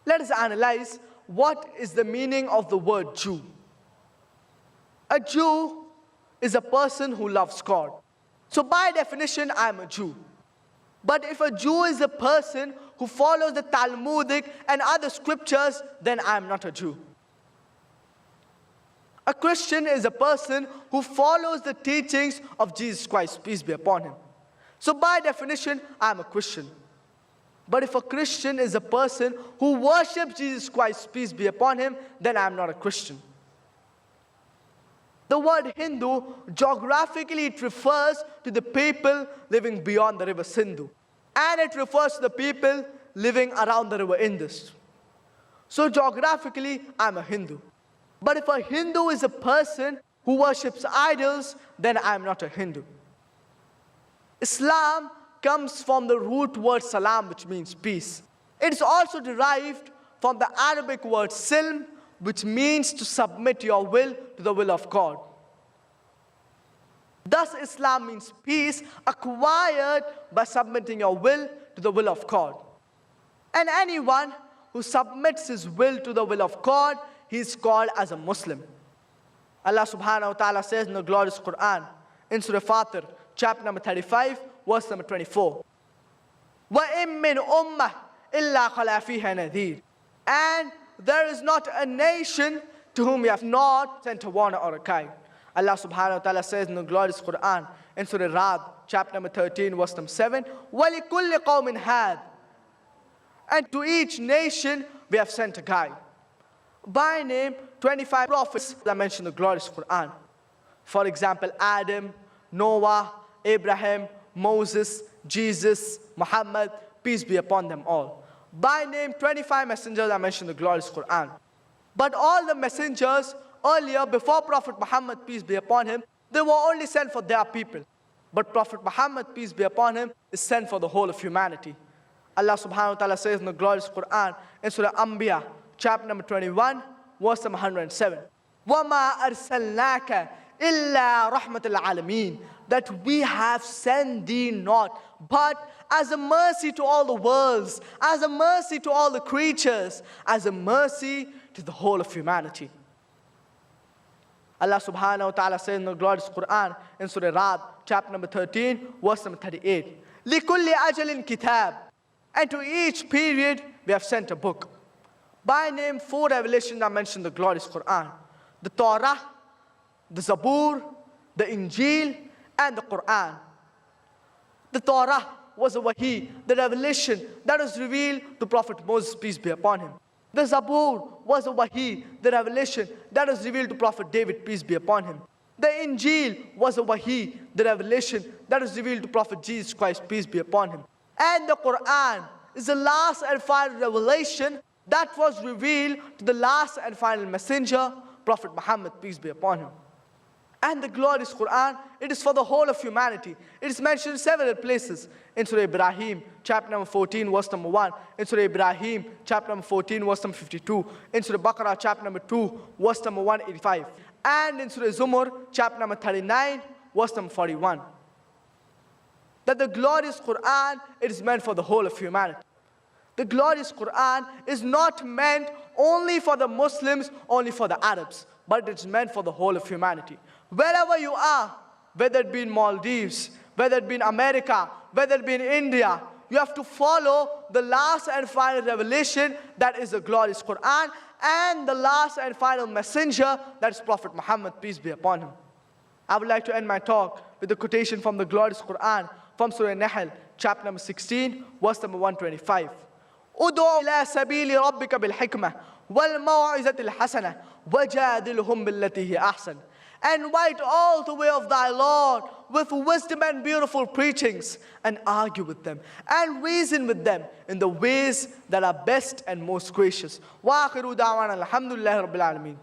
Let us analyze what is the meaning of the word Jew. A Jew is a person who loves God. So by definition, I am a Jew. But if a Jew is a person who follows the Talmudic and other scriptures, then I am not a Jew. A Christian is a person who follows the teachings of Jesus Christ, peace be upon him. So by definition, I am a Christian. But if a Christian is a person who worships Jesus Christ, peace be upon him, then I am not a Christian. The word Hindu, geographically it refers to the people living beyond the river Sindhu. And it refers to the people living around the river Indus. So geographically, I'm a Hindu. But if a Hindu is a person who worships idols, then I'm not a Hindu. Islam comes from the root word salam, which means peace. It is also derived from the Arabic word silm, which means to submit your will to the will of God. Thus, Islam means peace acquired by submitting your will to the will of God. And anyone who submits his will to the will of God, he is called as a Muslim. Allah subhanahu wa ta'ala says in the glorious Quran, in Surah Fatir, chapter number 35, verse number 24. وَإِن مِّنْ أُمَّةٍ إِلَّا خَلَا فِيهَا نَذِيرٌ. And there is not a nation to whom we have not sent a warner or a guide. Allah subhanahu wa ta'ala says in the glorious Quran, in Surah Ra'd, chapter number 13, verse number 7, وَلِكُلِّ قَوْمٍ هَادٍ. And to each nation we have sent a guide. By name, 25 prophets that mention the glorious Quran. For example, Adam, Noah, Abraham, Moses, Jesus, Muhammad, peace be upon them all. By name, 25 messengers that mention the glorious Quran. But all the messengers earlier, before Prophet Muhammad, peace be upon him, they were only sent for their people. But Prophet Muhammad, peace be upon him, is sent for the whole of humanity. Allah subhanahu wa ta'ala says in the glorious Quran, in Surah Anbiya, chapter number 21, verse number 107. وَمَا أَرْسَلْنَاكَ إِلَّا رَحْمَةَ الْعَالَمِينَ. That we have sent thee not, but as a mercy to all the worlds, as a mercy to all the creatures, as a mercy to the whole of humanity. Allah subhanahu wa ta'ala says in the glorious Quran, in Surah Ra'd, chapter number 13, verse number 38. لِكُلِّ أَجَلٍ كِتَابٍ. And to each period we have sent a book. By name, 4 revelations are mentioned in the glorious Quran. The Torah, the Zabur, the Injil, and the Quran. The Torah was a wahi, the revelation that was revealed to Prophet Moses, peace be upon him. The Zabur was a wahi, the revelation that was revealed to Prophet David, peace be upon him. The Injil was a wahi, the revelation that was revealed to Prophet Jesus Christ, peace be upon him. And the Quran is the last and final revelation that was revealed to the last and final messenger, Prophet Muhammad, peace be upon him. And the glorious Quran, it is for the whole of humanity. It is mentioned in several places. In Surah Ibrahim, chapter number 14, verse number 1. In Surah Ibrahim, chapter number 14, verse number 52. In Surah Baqarah, chapter number 2, verse number 185. And in Surah Zumar, chapter number 39, verse number 41. That the glorious Quran, it is meant for the whole of humanity. The glorious Quran is not meant only for the Muslims, only for the Arabs, but it's meant for the whole of humanity. Wherever you are, whether it be in Maldives, whether it be in America, whether it be in India, you have to follow the last and final revelation, that is the glorious Quran, and the last and final messenger, that is Prophet Muhammad, peace be upon him. I would like to end my talk with a quotation from the glorious Quran, from Surah Nahl, chapter number 16, verse number 125. ادع إلى سبيل ربك بالحكمة والموعظة الحسنة وجادلهم بالتي هي أحسن. And invite all the way of thy Lord with wisdom and beautiful preachings, and argue with them and reason with them in the ways that are best and most gracious. وآخر دعوانا الحمد لله رب العالمين.